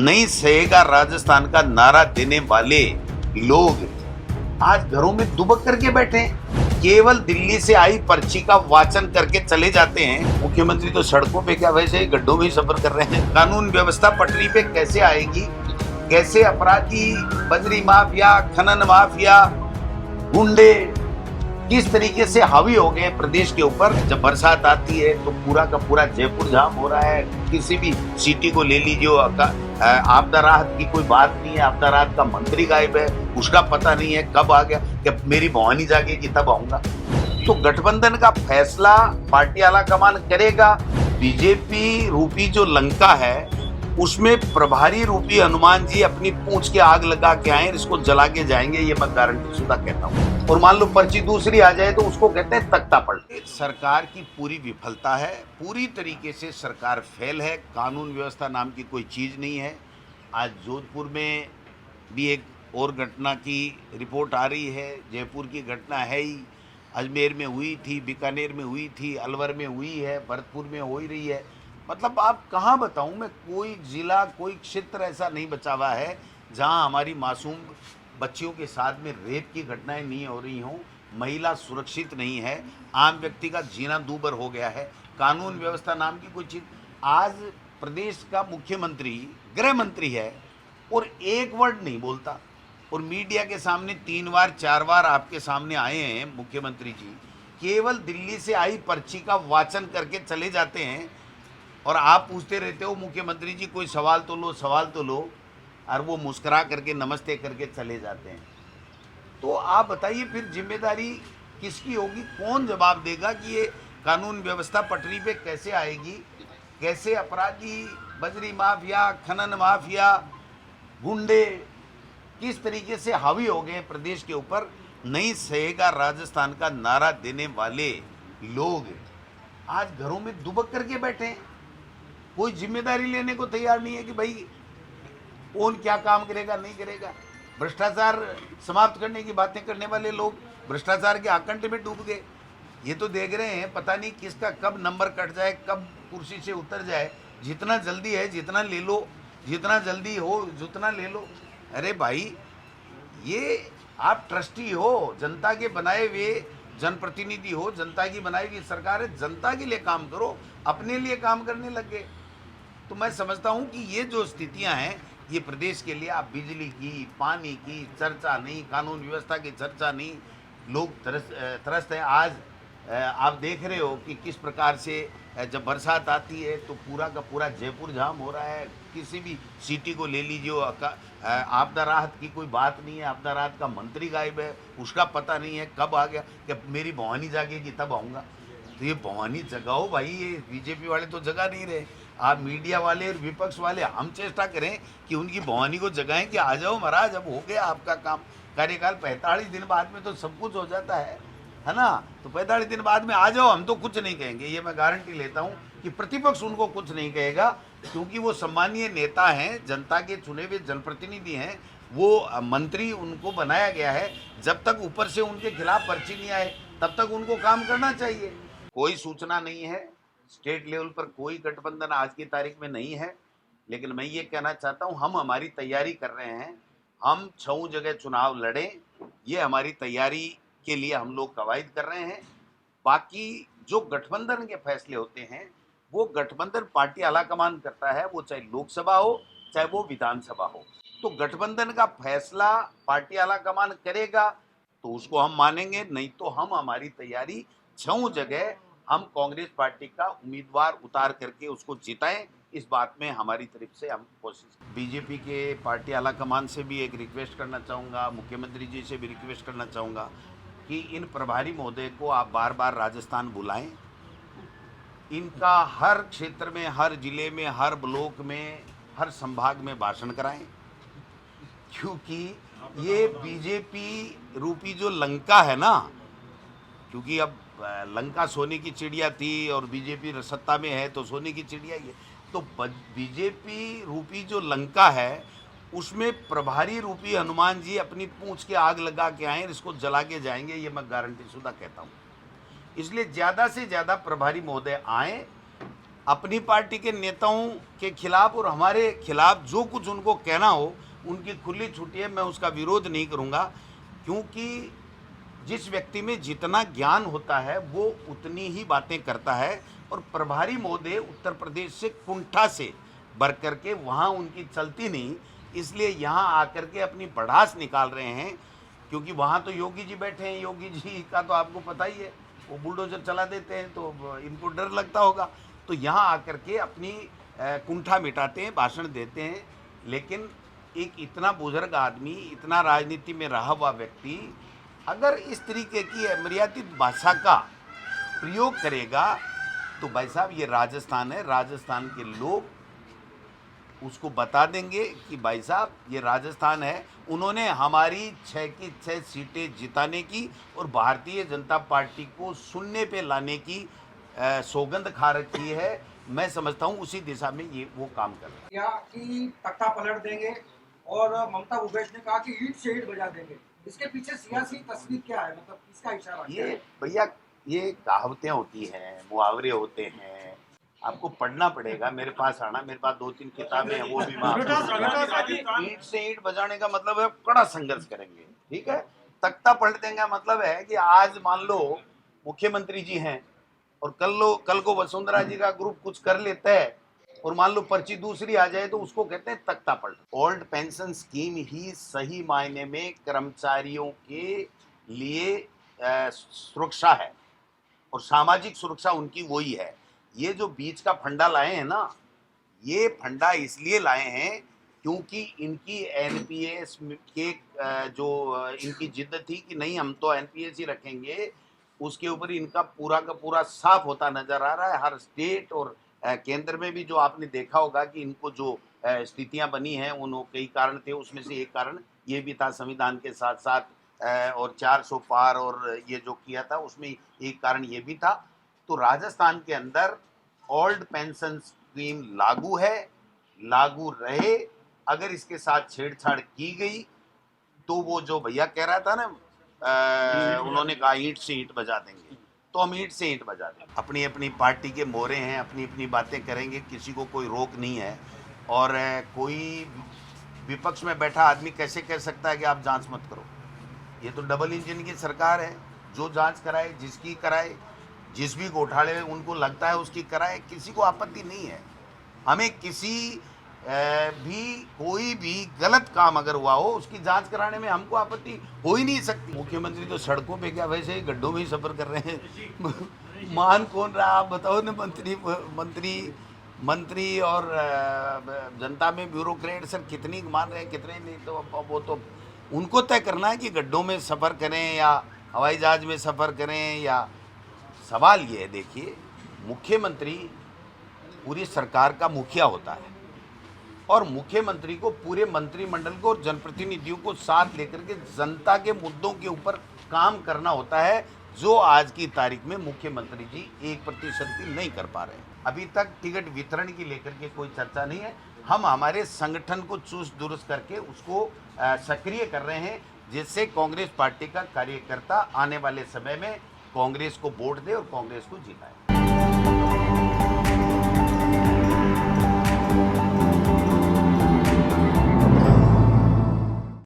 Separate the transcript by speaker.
Speaker 1: नहीं सहेगा राजस्थान का नारा देने वाले लोग आज घरों में दुबक करके बैठे हैं। केवल दिल्ली से आई पर्ची का वाचन करके चले जाते हैं। मुख्यमंत्री तो सड़कों पे क्या वैसे ही गड्ढों में ही सफर कर रहे हैं। कानून व्यवस्था पटरी पे कैसे आएगी? कैसे अपराधी, बजरी माफिया, खनन माफिया, गुंडे किस तरीके से हावी हो गए प्रदेश के ऊपर। जब बरसात आती है तो पूरा का पूरा जयपुर जाम हो रहा है। किसी भी सिटी को ले लीजिए, आपदा राहत की कोई बात नहीं है। आपदा राहत का मंत्री गायब है, उसका पता नहीं है कब आ गया। कि मेरी भवानी जागेगी तब आऊंगा। तो गठबंधन का फैसला पार्टी आला कमान करेगा। बीजेपी रूपी जो लंका है उसमें प्रभारी रूपी हनुमान जी अपनी पूंछ के आग लगा के आए, इसको जला के जाएंगे, ये मैं गारंटी शुदा कहता हूँ। और मान लो पर्ची दूसरी आ जाए तो उसको कहते हैं तख्ता पलट। सरकार की पूरी विफलता है, पूरी तरीके से सरकार फेल है। कानून व्यवस्था नाम की कोई चीज नहीं है। आज जोधपुर में भी एक और घटना की रिपोर्ट आ रही है। जयपुर की घटना है ही, अजमेर में हुई थी, बीकानेर में हुई थी, अलवर में हुई है, भरतपुर में हो ही रही है। मतलब आप कहाँ बताऊँ मैं, कोई जिला, कोई क्षेत्र ऐसा नहीं बचा हुआ है जहाँ हमारी मासूम बच्चियों के साथ में रेप की घटनाएं नहीं हो रही हों। महिला सुरक्षित नहीं है, आम व्यक्ति का जीना दूभर हो गया है। कानून व्यवस्था नाम की कोई चीज़। आज प्रदेश का मुख्यमंत्री गृह मंत्री है और एक वर्ड नहीं बोलता, और मीडिया के सामने 3 बार 4 बार आपके सामने आए हैं मुख्यमंत्री जी। केवल दिल्ली से आई पर्ची का वाचन करके चले जाते हैं और आप पूछते रहते हो मुख्यमंत्री जी कोई सवाल तो लो, सवाल तो लो, और वो मुस्कुरा करके नमस्ते करके चले जाते हैं। तो आप बताइए फिर जिम्मेदारी किसकी होगी? कौन जवाब देगा कि ये कानून व्यवस्था पटरी पे कैसे आएगी? कैसे अपराधी, बजरी माफिया, खनन माफिया, गुंडे किस तरीके से हावी हो गए प्रदेश के ऊपर। नहीं सहेगा राजस्थान का नारा देने वाले लोग आज घरों में दुबक करके बैठे हैं। कोई जिम्मेदारी लेने को तैयार नहीं है कि भाई कौन क्या काम करेगा, नहीं करेगा। भ्रष्टाचार समाप्त करने की बातें करने वाले लोग भ्रष्टाचार के आकंठ में डूब गए। ये तो देख रहे हैं पता नहीं किसका कब नंबर कट जाए, कब कुर्सी से उतर जाए। जितना जल्दी है जितना ले लो, जितना जल्दी हो जितना ले लो। अरे भाई, ये आप ट्रस्टी हो, जनता के बनाए हुए जनप्रतिनिधि हो, जनता की बनाई हुई सरकार है। जनता के लिए काम करो, अपने लिए काम करने लग गए। तो मैं समझता हूँ कि ये जो स्थितियाँ हैं ये प्रदेश के लिए, आप बिजली की, पानी की चर्चा नहीं, कानून व्यवस्था की चर्चा नहीं, लोग त्रस्त हैं। आज आप देख रहे हो कि किस प्रकार से जब बरसात आती है तो पूरा का पूरा जयपुर जाम हो रहा है। किसी भी सिटी को ले लीजिए, आपदा राहत की कोई बात नहीं है। आपदा राहत का मंत्री गायब है, उसका पता नहीं है कब आ गया। कि मेरी भवानी जागेगी तब आऊँगा। तो ये भवानी जगाओ भाई, ये बीजेपी वाले तो जगा नहीं रहे। आप मीडिया वाले और विपक्ष वाले हम चेष्टा करें कि उनकी भवानी को जगाएं कि आ जाओ महाराज, अब हो गया आपका काम। कार्यकाल 45 दिन बाद में तो सब कुछ हो जाता है ना। तो 45 दिन बाद में आ जाओ, हम तो कुछ नहीं कहेंगे। ये मैं गारंटी लेता हूँ कि प्रतिपक्ष उनको कुछ नहीं कहेगा, क्योंकि वो सम्मानीय नेता हैं, जनता के चुने हुए जनप्रतिनिधि हैं। वो मंत्री उनको बनाया गया है। जब तक ऊपर से उनके खिलाफ पर्ची नहीं आए तब तक उनको काम करना चाहिए। कोई सूचना नहीं है, स्टेट लेवल पर कोई गठबंधन आज की तारीख में नहीं है। लेकिन मैं ये कहना चाहता हूँ, हम हमारी तैयारी कर रहे हैं। हम 6 जगह चुनाव लड़ें, ये हमारी तैयारी के लिए हम लोग कवायद कर रहे हैं। बाकी जो गठबंधन के फैसले होते हैं वो गठबंधन पार्टी आलाकमान करता है, वो चाहे लोकसभा हो चाहे वो विधानसभा हो। तो गठबंधन का फैसला पार्टी आलाकमान करेगा तो उसको हम मानेंगे, नहीं तो हम हमारी तैयारी 6 जगह हम कांग्रेस पार्टी का उम्मीदवार उतार करके उसको जिताएं, इस बात में हमारी तरफ से हम कोशिश। बीजेपी के पार्टी आलाकमान से भी एक रिक्वेस्ट करना चाहूँगा, मुख्यमंत्री जी से भी रिक्वेस्ट करना चाहूँगा कि इन प्रभारी महोदय को आप बार बार राजस्थान बुलाएं। इनका हर क्षेत्र में, हर जिले में, हर ब्लॉक में, हर संभाग में भाषण कराएं, क्योंकि ये बीजेपी रूपी जो लंका है ना, क्योंकि अब लंका सोने की चिड़िया थी और बीजेपी सत्ता में है तो सोने की चिड़िया ही है। तो बीजेपी रूपी जो लंका है उसमें प्रभारी रूपी हनुमान जी अपनी पूंछ के आग लगा के आए, इसको जला के जाएंगे, ये मैं गारंटी शुदा कहता हूँ। इसलिए ज़्यादा से ज़्यादा प्रभारी महोदय आए, अपनी पार्टी के नेताओं के खिलाफ और हमारे खिलाफ जो कुछ उनको कहना हो उनकी खुली छुट्टी है, मैं उसका विरोध नहीं करूँगा, क्योंकि जिस व्यक्ति में जितना ज्ञान होता है वो उतनी ही बातें करता है। और प्रभारी महोदय उत्तर प्रदेश से कुंठा से भर करके वहाँ उनकी चलती नहीं, इसलिए यहाँ आकर के अपनी भड़ास निकाल रहे हैं, क्योंकि वहाँ तो योगी जी बैठे हैं। योगी जी का तो आपको पता ही है, वो बुलडोजर चला देते हैं, तो इनको डर लगता होगा। तो यहाँ आकर के अपनी कुंठा मिटाते हैं, भाषण देते हैं। लेकिन एक इतना बुजुर्ग आदमी, इतना राजनीति में रहा हुआ व्यक्ति अगर इस तरीके की मर्यादित भाषा का प्रयोग करेगा तो भाई साहब ये राजस्थान है, राजस्थान के लोग उसको बता देंगे कि भाई साहब ये राजस्थान है। उन्होंने हमारी 6 की 6 सीटें जिताने की और भारतीय जनता पार्टी को सुनने पे लाने की सौगंध खा रखी है। मैं समझता हूँ उसी दिशा में ये वो काम कर रहे हैं।
Speaker 2: या कि तख्ता पलट देंगे, और ममता भूपेश ने कहा कि ईंट से ईंट बजा देंगे। इसके पीछे सियासी तस्वीर क्या है, मतलब किसका इशारा?
Speaker 1: ये भैया ये कहावतें होती हैं, मुहावरे होते हैं, आपको पढ़ना पड़ेगा। मेरे पास आना, मेरे पास 2-3 किताबें हैं, वो भी मैं ईंट से ईंट बजाने का मतलब है कड़ा संघर्ष करेंगे, ठीक है। तख्ता पलट देंगे मतलब है कि आज मान लो मुख्यमंत्री जी हैं और कल को वसुंधरा जी का ग्रुप कुछ कर लेता है और मान लो पर्ची दूसरी आ जाए, तो उसको कहते हैं तख्ता पलट। ओल्ड पेंशन स्कीम ही सही मायने में कर्मचारियों के लिए सुरक्षा है और सामाजिक सुरक्षा उनकी वही है। ये जो बीच का फंडा लाए हैं ना, ये फंडा इसलिए लाए हैं क्योंकि इनकी एनपीएस के जो इनकी जिद थी कि नहीं हम तो एनपीएस ही रखेंगे, उसके ऊपर इनका पूरा का पूरा साफ होता नजर आ रहा है। हर स्टेट और केंद्र में भी जो आपने देखा होगा कि इनको जो स्थितियां बनी हैं, उन कई कारण थे, उसमें से एक कारण ये भी था संविधान के साथ साथ और 400 पार और ये जो किया था उसमें एक कारण ये भी था। तो राजस्थान के अंदर ओल्ड पेंशन स्कीम लागू है, लागू रहे। अगर इसके साथ छेड़छाड़ की गई तो वो जो भैया कह रहा था ना, उन्होंने कहा ईंट से ईंट बजा देंगे, तो हम ईंट से ईंट बजा देंगे। अपनी अपनी पार्टी के मोहरे हैं, अपनी अपनी बातें करेंगे, किसी को कोई रोक नहीं है। और कोई विपक्ष में बैठा आदमी कैसे कह सकता है कि आप जांच मत करो। ये तो डबल इंजन की सरकार है, जो जांच कराए, जिसकी कराए, जिस भी घोटाले में उनको लगता है उसकी कराए, किसी को आपत्ति नहीं है। हमें किसी भी कोई भी गलत काम अगर हुआ हो उसकी जांच कराने में हमको आपत्ति हो ही नहीं सकती। मुख्यमंत्री तो सड़कों पे क्या वैसे ही गड्ढों में ही सफर कर रहे हैं। मान कौन रहा आप बताओ ना। मंत्री और जनता में ब्यूरोक्रेट सर कितनी मान रहे हैं कितने नहीं, तो वो तो उनको तय करना है कि गड्ढों में सफ़र करें या हवाई जहाज में सफ़र करें। या सवाल ये है, देखिए, मुख्यमंत्री पूरी सरकार का मुखिया होता है और मुख्यमंत्री को पूरे मंत्रिमंडल को और जनप्रतिनिधियों को साथ लेकर के जनता के मुद्दों के ऊपर काम करना होता है, जो आज की तारीख में मुख्यमंत्री जी 1% भी नहीं कर पा रहे हैं। अभी तक टिकट वितरण की लेकर के कोई चर्चा नहीं है। हम हमारे संगठन को चुस्त दुरुस्त करके उसको सक्रिय कर रहे हैं, जिससे कांग्रेस पार्टी का कार्यकर्ता आने वाले समय में कांग्रेस को वोट दे और कांग्रेस को जिताए।